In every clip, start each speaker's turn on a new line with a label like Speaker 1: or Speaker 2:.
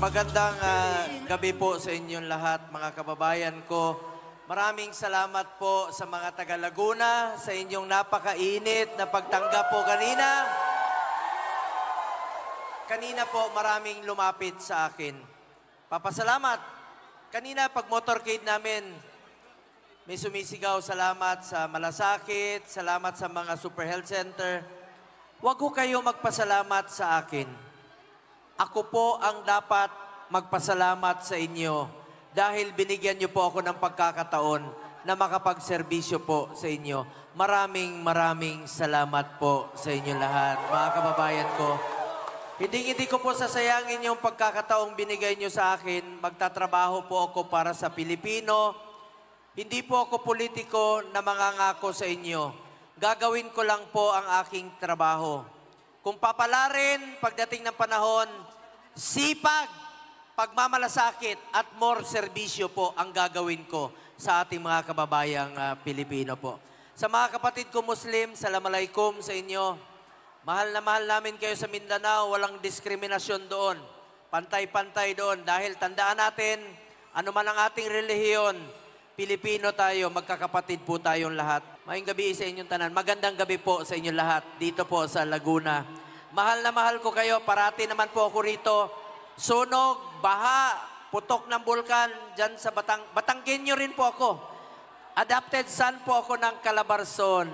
Speaker 1: Magandang gabi po sa inyong lahat, mga kababayan ko. Maraming salamat po sa mga taga Laguna, sa inyong napakainit na pagtanggap po kanina. Kanina po maraming lumapit sa akin. Papasalamat. Kanina pag motorcade namin, may sumisigaw, salamat sa malasakit, salamat sa mga super health center. Huwag ko kayo magpasalamat sa akin. Ako po ang dapat magpasalamat sa inyo dahil binigyan niyo po ako ng pagkakataon na makapagserbisyo po sa inyo. Maraming salamat po sa inyo lahat, mga kababayan ko. Hindi ko po sasayangin yung pagkakataong binigay niyo sa akin. Magtatrabaho po ako para sa Pilipino. Hindi po ako politiko na mangangako sa inyo. Gagawin ko lang po ang aking trabaho. Kung papalarin, pagdating ng panahon, sipag, pagmamalasakit at more serbisyo po ang gagawin ko sa ating mga kababayang Pilipino po. Sa mga kapatid ko Muslim, Assalamualaikum sa inyo. Mahal na mahal namin kayo sa Mindanao, walang diskriminasyon doon. Pantay-pantay doon dahil tandaan natin, ano man ang ating relihiyon, Pilipino tayo, magkakapatid po tayong lahat. Maying gabi sa inyong tanan. Magandang gabi po sa inyong lahat dito po sa Laguna. Mahal na mahal ko kayo. Parati naman po ako rito. Sunog, baha, putok ng bulkan dyan sa Batanggenyo rin po ako. Adopted son po ako ng Calabarzon.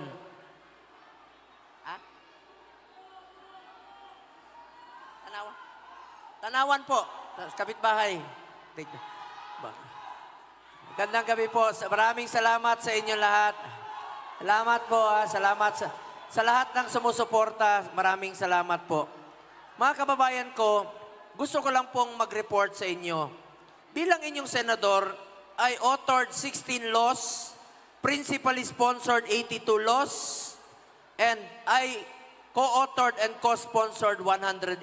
Speaker 1: Tanawan po. Kapitbahay. Magandang gabi po. Maraming salamat sa inyo lahat. Salamat po. Salamat sa lahat ng sumusuporta. Maraming salamat po. Mga kababayan ko, gusto ko lang pong mag-report sa inyo. Bilang inyong senador, I authored 16 laws, principally sponsored 82 laws, and I co-authored and co-sponsored 185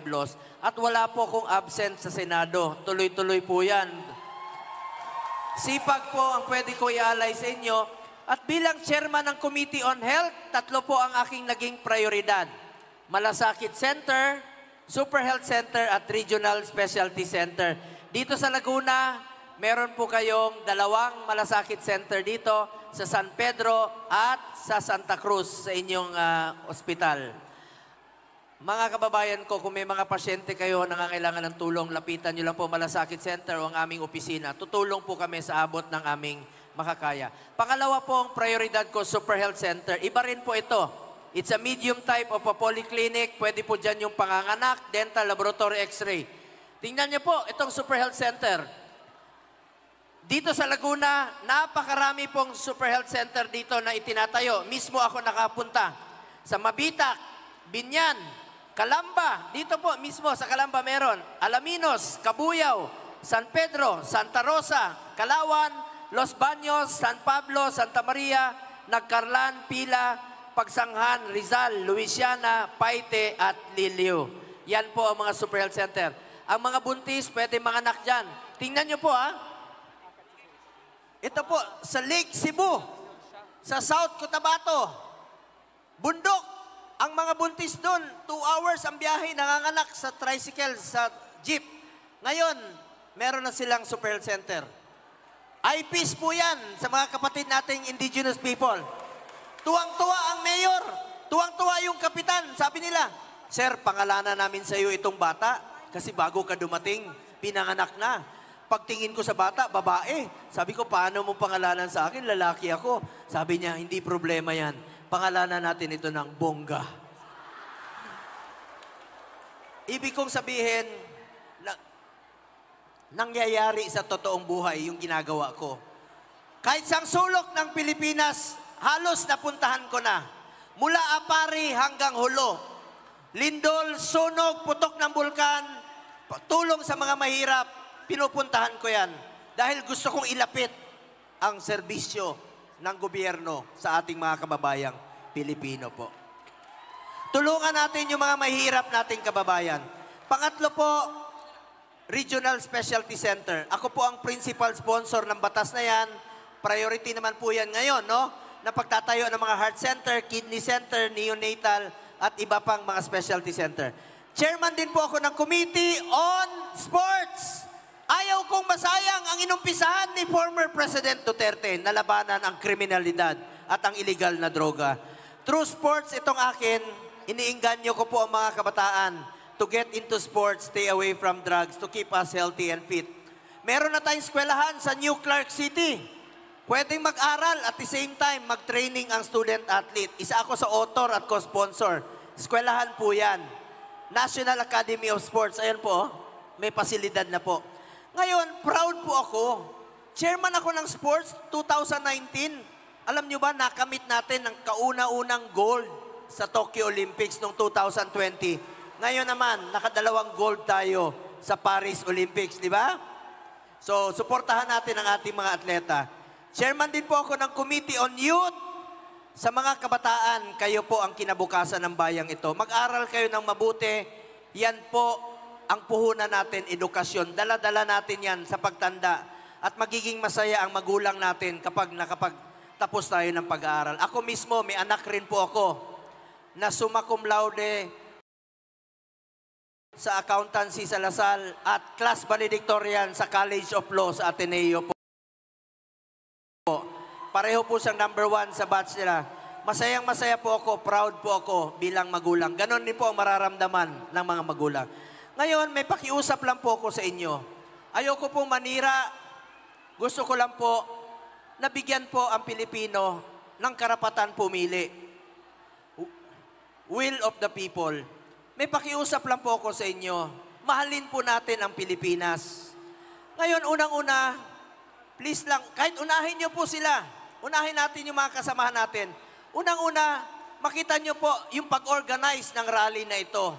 Speaker 1: laws. At wala po akong absent sa Senado. Tuloy-tuloy po yan. Sipag po ang pwede ko ialay sa inyo. At bilang chairman ng Committee on Health, 3 po ang aking naging prioridad. Malasakit Center, Super Health Center at Regional Specialty Center. Dito sa Laguna, meron po kayong 2 malasakit center dito sa San Pedro at sa Santa Cruz sa inyong ospital. Mga kababayan ko, kung may mga pasyente kayo nangangailangan ng tulong, lapitan nyo lang po Malasakit Center o ang aming opisina. Tutulong po kami sa abot ng aming makakaya. Pangalawa po ang prioridad ko, Super Health Center. Iba rin po ito. It's a medium type of a polyclinic. Pwede po dyan yung panganganak, dental, laboratory, x-ray. Tingnan nyo po, itong Super Health Center. Dito sa Laguna, napakarami pong Super Health Center dito na itinatayo. Mismo ako nakapunta. Sa Mabitak, Binyan, Calamba, dito po mismo sa Calamba meron. Alaminos, Cabuyao, San Pedro, Santa Rosa, Calawan, Los Baños, San Pablo, Santa Maria, Nagcarlan, Pila, Pagsanghan, Rizal, Luisiana, Paite at Liliu. Yan po ang mga Super Health Center. Ang mga buntis, pwede mga anak dyan. Tingnan nyo po Ito po, sa Lake Cebu, sa South Cotabato, bundok. Ang mga buntis doon, 2 hours ang biyahe, nanganganak sa tricycle, sa jeep. Ngayon, meron na silang Super Health Center. IPs po yan sa mga kapatid nating indigenous people. Tuwang-tuwa ang mayor, tuwang-tuwa yung kapitan. Sabi nila, Sir, pangalanan namin sa iyo itong bata kasi bago ka dumating, pinanganak na. Pagtingin ko sa bata, babae. Sabi ko, paano mo pangalanan sa akin? Lalaki ako. Sabi niya, hindi problema yan. Pangalanan natin ito ng bongga. Ibig kong sabihin, nangyayari sa totoong buhay yung ginagawa ko. Kahit sang sulok ng Pilipinas, halos napuntahan ko na. Mula Apari hanggang Hulo. Lindol, sunog, putok ng bulkan, tulong sa mga mahirap, pinupuntahan ko yan. Dahil gusto kong ilapit ang serbisyo ng gobyerno sa ating mga kababayang Pilipino po. Tulungan natin yung mga mahirap nating kababayan. Pangatlo po, Regional Specialty Center. Ako po ang principal sponsor ng batas na yan. Priority naman po yan ngayon, no? Na pagtatayo ng mga heart center, kidney center, neonatal, at iba pang mga specialty center. Chairman din po ako ng Committee on Sport. masayang ang inumpisahan ni former President Duterte na labanan ang kriminalidad at ang illegal na droga. Through sports, itong akin, iniinganyo ko po ang mga kabataan to get into sports, stay away from drugs, to keep us healthy and fit. Meron na tayong eskwelahan sa New Clark City. Pwedeng mag-aral at the same time, mag-training ang student-athlete. Isa ako sa author at co-sponsor. Eskwelahan po yan. National Academy of Sports. Ayan po, may pasilidad na po. Ngayon, proud po ako. Chairman ako ng sports 2019. Alam nyo ba, nakamit natin ang kauna-unang gold sa Tokyo Olympics noong 2020. Ngayon naman, nakadalawang gold tayo sa Paris Olympics, di ba? So, suportahan natin ang ating mga atleta. Chairman din po ako ng Committee on Youth. Sa mga kabataan, kayo po ang kinabukasan ng bayang ito. Mag-aral kayo ng mabuti. Yan po ang puhunan natin, edukasyon. Dala-dala natin yan sa pagtanda. At magiging masaya ang magulang natin kapag nakapagtapos tayo ng pag-aaral. Ako mismo, may anak rin po ako na summa cum laude sa accountancy sa Lasal at class valedictorian sa College of Law sa Ateneo po. Pareho po siyang #1 sa batch nila. Masayang-masaya po ako, proud po ako bilang magulang. Ganon din po ang mararamdaman ng mga magulang. Ngayon, may pakiusap lang po ako sa inyo. Ayoko pong manira. Gusto ko lang po na bigyan po ang Pilipino ng karapatan pumili. Will of the people. May pakiusap lang po ako sa inyo. Mahalin po natin ang Pilipinas. Ngayon, unang-una, please lang, kahit unahin niyo po sila. Unahin natin yung mga kasamahan natin. Unang-una, makita niyo po yung pag-organize ng rally na ito.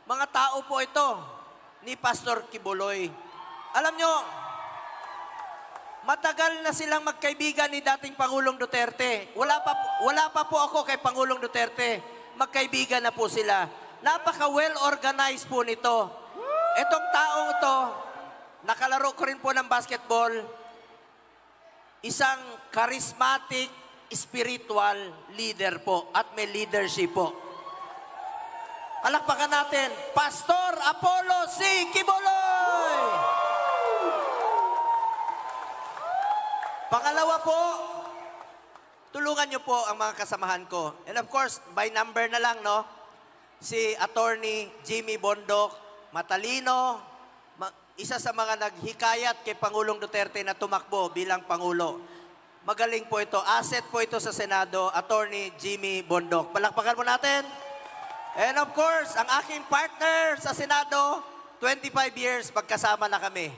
Speaker 1: Mga tao po ito ni Pastor Kibuloy. Alam niyo, matagal na silang magkaibigan ni dating Pangulong Duterte. Wala pa po ako kay Pangulong Duterte. Magkaibigan na po sila. Napaka-well-organized po nito. Itong taong ito, nakalaro ko rin po ng basketball, isang charismatic, spiritual leader po at may leadership po. Palakpakan natin, Pastor Apollo C. Kibuloy! Pangalawa po, tulungan niyo po ang mga kasamahan ko. And of course, by number na lang, no? Si Attorney Jimmy Bondok, matalino, isa sa mga naghikayat kay Pangulong Duterte na tumakbo bilang Pangulo. Magaling po ito. Asset po ito sa Senado, Attorney Jimmy Bondok. Palakpakan mo natin. And of course, ang aking partner sa Senado, 25 years, magkasama na kami.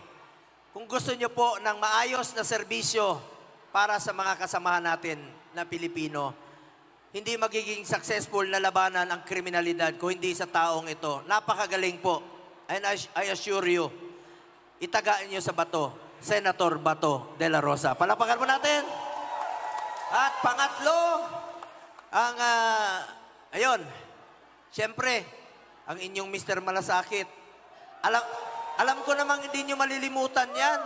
Speaker 1: Kung gusto nyo po ng maayos na serbisyo para sa mga kasamahan natin na Pilipino, hindi magiging successful na labanan ang kriminalidad kung hindi sa taong ito. Napakagaling po. And I assure you, itagaan nyo sa bato, Senator Bato de la Rosa. Palapakan mo natin. At pangatlo, ang, ayun, siyempre, ang inyong Mr. Malasakit. Alam ko namang hindi nyo malilimutan yan.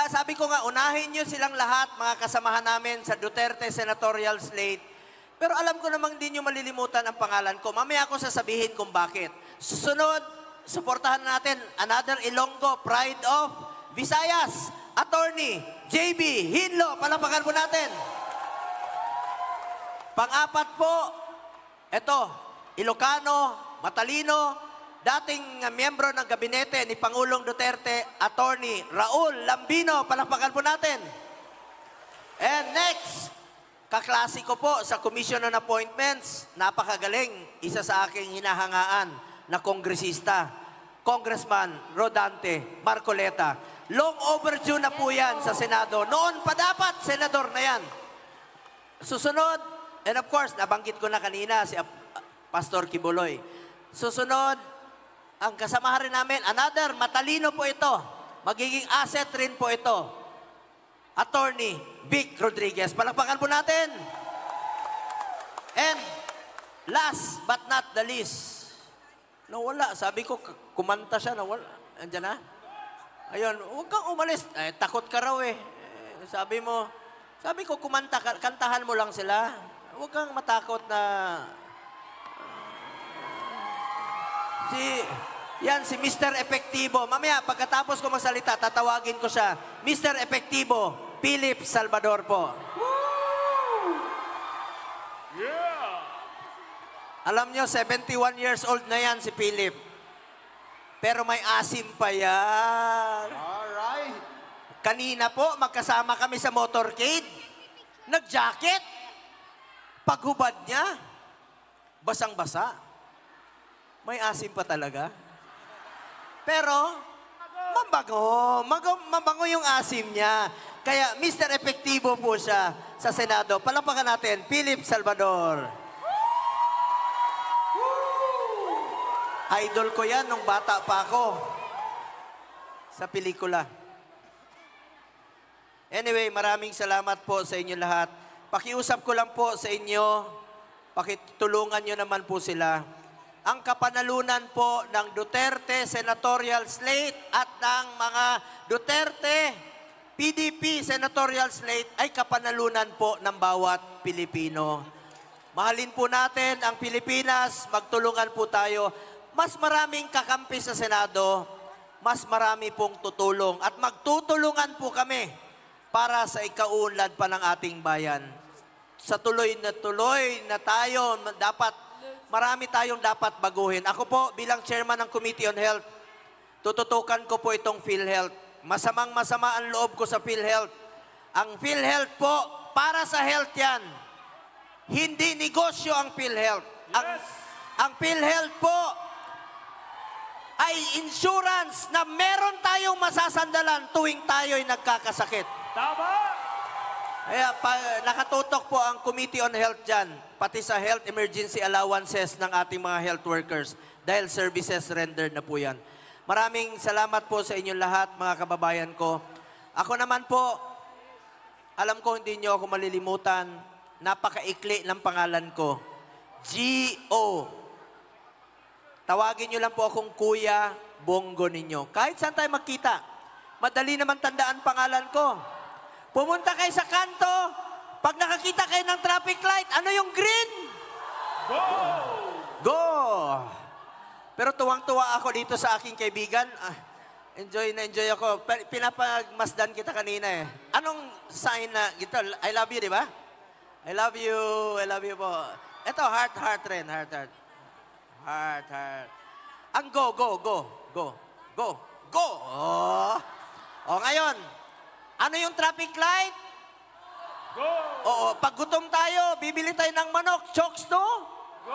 Speaker 1: Sabi ko nga, unahin nyo silang lahat, mga kasamahan namin sa Duterte Senatorial Slate. Pero alam ko namang hindi nyo malilimutan ang pangalan ko. Mamaya ako sasabihin kung bakit. Susunod, suportahan natin another Ilonggo Pride of Visayas, Attorney JB Hinlo. Palapakan po natin. Pang-apat po, ito, Ilocano, matalino, dating miyembro ng gabinete ni Pangulong Duterte, Attorney Raul Lambino. Palapakan po natin. And next, kaklase ko po sa Commission on Appointments, napakagaling, isa sa aking hinahangaan na kongresista, Congressman Rodante Marcoleta. Long overdue na po yan sa Senado. Noon pa dapat, senador na yan. Susunod, and of course, nabanggit ko na kanina si Pastor Kibuloy. Susunod, ang kasamahan rin namin, another, matalino po ito. Magiging asset rin po ito. Attorney Vic Rodriguez. Palakpakan po natin. And last but not the least, nawala. Sabi ko, kumanta siya, nawala. Andiyan na? Ayun, huwag kang umalis. Takot ka raw eh. Sabi ko, kumanta ka, kantahan mo lang sila. Huwag kang matakot na... Yan, si Mr. Epektibo. Mamaya, pagkatapos ko magsalita, tatawagin ko siya. Mr. Epektibo, Philip Salvador po.
Speaker 2: Yeah!
Speaker 1: Alam nyo, 71 years old na yan si Philip. Pero may asim pa yan.
Speaker 3: Alright.
Speaker 1: Kanina po, magkasama kami sa motorcade. Nag-jacket. Paghubad niya, basang-basa. May asim pa talaga. Pero, mabango yung asim niya. Kaya, Mr. Epektibo po siya sa Senado. Palapakan natin, Philip Salvador. Idol ko yan nung bata pa ako. Sa pelikula. Anyway, maraming salamat po sa inyo lahat. Pakiusap ko lang po sa inyo, pakitulungan nyo naman po sila. Ang kapanalunan po ng Duterte Senatorial Slate at ng mga Duterte PDP Senatorial Slate ay kapanalunan po ng bawat Pilipino. Mahalin po natin ang Pilipinas, magtulungan po tayo. Mas maraming kakampi sa Senado, mas marami pong tutulong at magtutulungan po kami para sa ikaunlad pa ng ating bayan. Sa tuloy na tayo, marami tayong dapat baguhin. Ako po, bilang chairman ng Committee on Health, tututukan ko po itong PhilHealth. Masamang-masama ang loob ko sa PhilHealth. Ang PhilHealth po, para sa health yan. Hindi negosyo ang PhilHealth. Ang PhilHealth po ay insurance na meron tayong masasandalan tuwing tayo'y nagkakasakit.
Speaker 2: Tama!
Speaker 1: Kaya nakatutok po ang Committee on Health dyan, pati sa health emergency allowances ng ating mga health workers dahil services rendered na po yan. Maraming salamat po sa inyong lahat, mga kababayan ko. Ako naman po, alam ko hindi nyo ako malilimutan, napakaikli ng pangalan ko. G.O. Tawagin nyo lang po akong Kuya Bongo ninyo. Kahit saan tayo magkita, madali naman tandaan pangalan ko. Pumunta kayo sa kanto, pag nakakita kayo ng traffic light, ano yung green?
Speaker 2: Go!
Speaker 1: Go! Pero tuwang-tuwa ako dito sa aking kaibigan. Enjoy na enjoy ako. Pinapagmasdan kita kanina eh. Anong sign na ito? I love you, di ba? I love you po. Ito, heart rin, heart. Heart. Ang go. Oh, ngayon. Ano yung traffic light?
Speaker 2: Go!
Speaker 1: Oo, pag gutom tayo, bibili tayo ng manok. Chokes to?
Speaker 2: Go!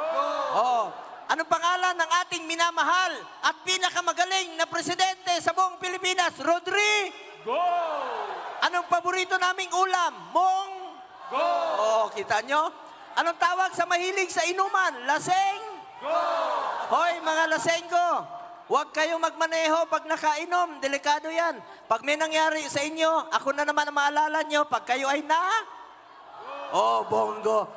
Speaker 1: Oo. Anong pangalan ng ating minamahal at pinakamagaling na presidente sa buong Pilipinas? Rodri?
Speaker 2: Go!
Speaker 1: Anong paborito naming ulam? Mong?
Speaker 2: Go!
Speaker 1: Oo, kita nyo? Anong tawag sa mahilig sa inuman? Laseng?
Speaker 2: Go!
Speaker 1: Hoy, mga laseng ko, huwag kayong magmaneho pag nakainom. Delikado yan. Pag may nangyari sa inyo, ako na naman ang maalala nyo, pag kayo ay na... Oh, Bongo.